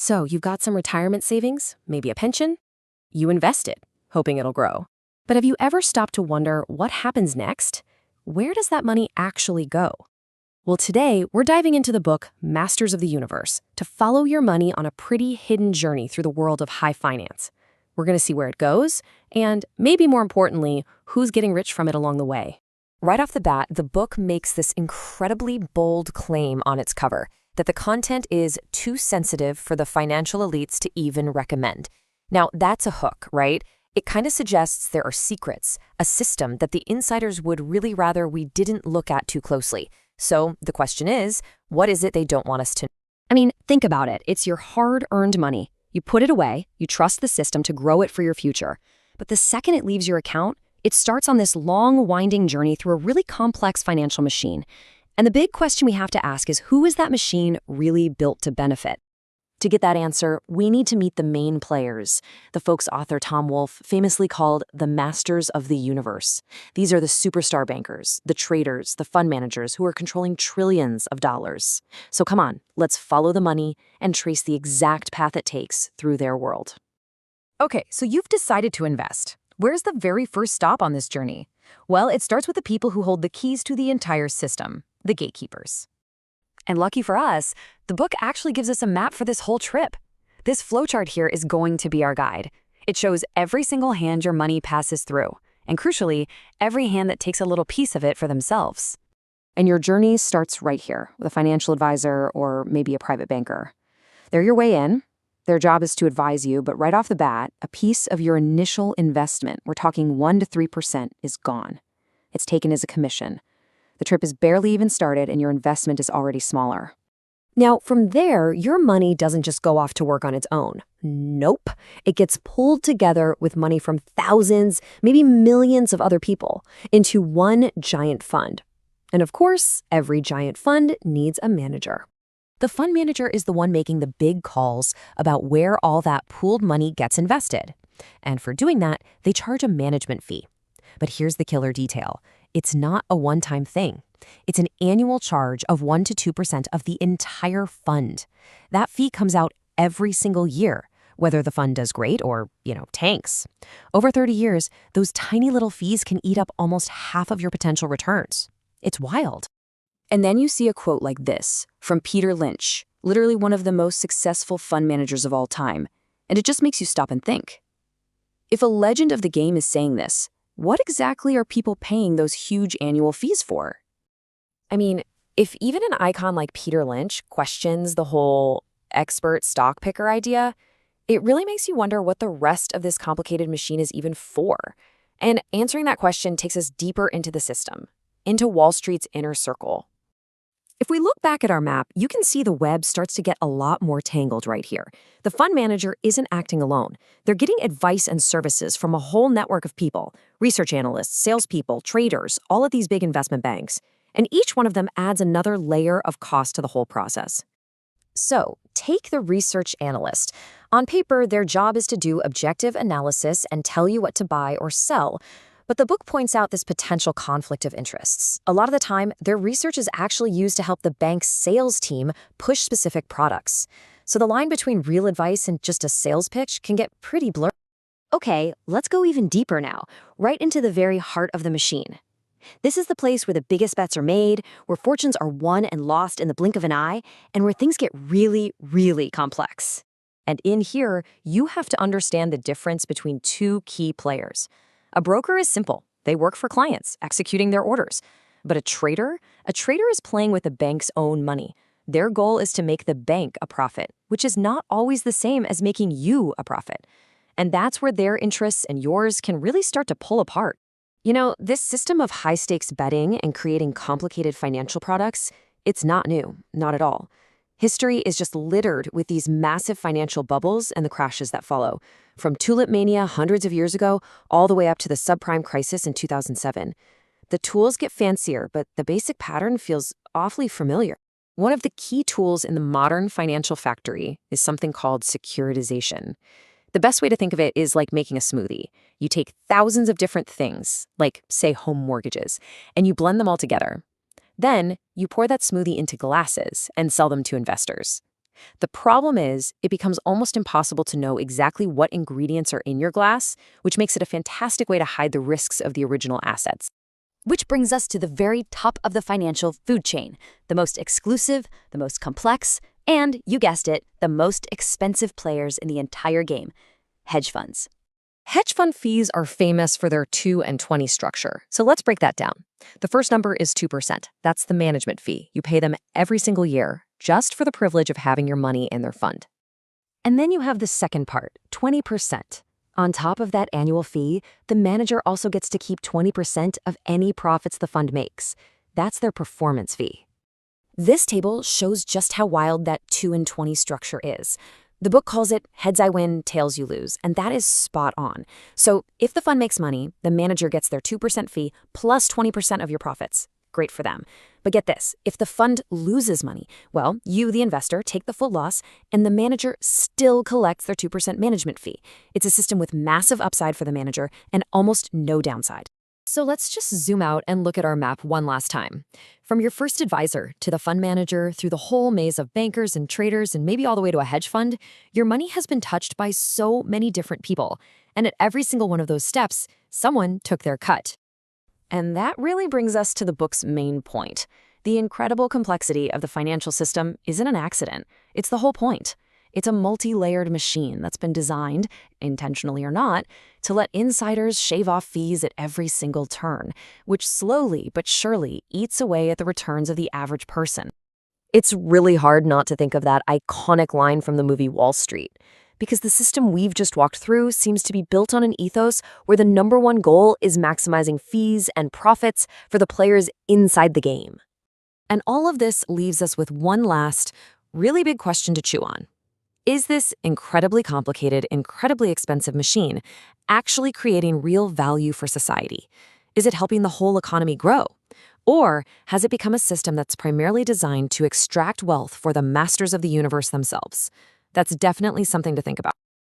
So you've got some retirement savings, maybe a pension? You invest it, hoping it'll grow. But have you ever stopped to wonder what happens next? Where does that money actually go? Well, today we're diving into the book Masters of the Universe to follow your money on a pretty hidden journey through the world of high finance. We're going to see where it goes, and maybe more importantly, who's getting rich from it along the way. Right off the bat, the book makes this incredibly bold claim on its cover that the content is too sensitive for the financial elites to even recommend. Now, that's a hook, right? It kind of suggests there are secrets, a system that the insiders would really rather we didn't look at too closely. So the question is, what is it they don't want us to know? I mean, think about it. It's your hard-earned money. You put it away, you trust the system to grow it for your future. But the second it leaves your account, it starts on this long, winding journey through a really complex financial machine. And the big question we have to ask is, who is that machine really built to benefit? To get that answer, we need to meet the main players, the folks author Tom Wolfe famously called the Masters of the Universe. These are the superstar bankers, the traders, the fund managers who are controlling trillions of dollars. So come on, let's follow the money and trace the exact path it takes through their world. Okay, so you've decided to invest. Where's the very first stop on this journey? Well, it starts with the people who hold the keys to the entire system, the gatekeepers. And lucky for us, the book actually gives us a map for this whole trip. This flowchart here is going to be our guide. It shows every single hand your money passes through, and crucially, every hand that takes a little piece of it for themselves. And your journey starts right here with a financial advisor or maybe a private banker. They're your way in. Their job is to advise you, but right off the bat, a piece of your initial investment, we're talking 1 to 3%, is gone. It's taken as a commission. The trip is barely even started and your investment is already smaller. Now, from there, your money doesn't just go off to work on its own. Nope. It gets pulled together with money from thousands, maybe millions of other people into one giant fund. And of course, every giant fund needs a manager. The fund manager is the one making the big calls about where all that pooled money gets invested. And for doing that, they charge a management fee. But here's the killer detail. It's not a one-time thing. It's an annual charge of 1 to 2% of the entire fund. That fee comes out every single year, whether the fund does great or, tanks. Over 30 years, those tiny little fees can eat up almost half of your potential returns. It's wild. And then you see a quote like this from Peter Lynch, literally one of the most successful fund managers of all time. And it just makes you stop and think. If a legend of the game is saying this, what exactly are people paying those huge annual fees for? I mean, if even an icon like Peter Lynch questions the whole expert stock picker idea, it really makes you wonder what the rest of this complicated machine is even for. And answering that question takes us deeper into the system, into Wall Street's inner circle. If we look back at our map, you can see the web starts to get a lot more tangled right here. The fund manager isn't acting alone. They're getting advice and services from a whole network of people, research analysts, salespeople, traders, all of these big investment banks. And each one of them adds another layer of cost to the whole process. So, take the research analyst. On paper, their job is to do objective analysis and tell you what to buy or sell. But the book points out this potential conflict of interests. A lot of the time, their research is actually used to help the bank's sales team push specific products. So the line between real advice and just a sales pitch can get pretty blurry. Okay, let's go even deeper now, right into the very heart of the machine. This is the place where the biggest bets are made, where fortunes are won and lost in the blink of an eye, and where things get really, really complex. And in here, you have to understand the difference between two key players. A broker is simple. They work for clients, executing their orders. But a trader is playing with the bank's own money. Their goal is to make the bank a profit, which is not always the same as making you a profit. And that's where their interests and yours can really start to pull apart. This system of high-stakes betting and creating complicated financial products, it's not new, not at all. History is just littered with these massive financial bubbles and the crashes that follow, from Tulip Mania hundreds of years ago all the way up to the Subprime Crisis in 2007. The tools get fancier, but the basic pattern feels awfully familiar. One of the key tools in the modern financial factory is something called securitization. The best way to think of it is like making a smoothie. You take thousands of different things, like, say, home mortgages, and you blend them all together. Then, you pour that smoothie into glasses and sell them to investors. The problem is, it becomes almost impossible to know exactly what ingredients are in your glass, which makes it a fantastic way to hide the risks of the original assets. Which brings us to the very top of the financial food chain, the most exclusive, the most complex, and, you guessed it, the most expensive players in the entire game: hedge funds. Hedge fund fees are famous for their 2 and 20 structure, so let's break that down. The first number is 2%. That's the management fee. You pay them every single year, just for the privilege of having your money in their fund. And then you have the second part, 20%. On top of that annual fee, the manager also gets to keep 20% of any profits the fund makes. That's their performance fee. This table shows just how wild that 2 and 20 structure is. The book calls it heads I win, tails you lose, and that is spot on. So if the fund makes money, the manager gets their 2% fee plus 20% of your profits. Great for them. But get this, if the fund loses money, well, you, the investor, take the full loss, and the manager still collects their 2% management fee. It's a system with massive upside for the manager and almost no downside. So let's just zoom out and look at our map one last time. From your first advisor to the fund manager, through the whole maze of bankers and traders and maybe all the way to a hedge fund, your money has been touched by so many different people. And at every single one of those steps, someone took their cut. And that really brings us to the book's main point. The incredible complexity of the financial system isn't an accident. It's the whole point. It's a multi-layered machine that's been designed, intentionally or not, to let insiders shave off fees at every single turn, which slowly but surely eats away at the returns of the average person. It's really hard not to think of that iconic line from the movie Wall Street, because the system we've just walked through seems to be built on an ethos where the number one goal is maximizing fees and profits for the players inside the game. And all of this leaves us with one last, really big question to chew on. Is this incredibly complicated, incredibly expensive machine actually creating real value for society? Is it helping the whole economy grow? Or has it become a system that's primarily designed to extract wealth for the masters of the universe themselves? That's definitely something to think about.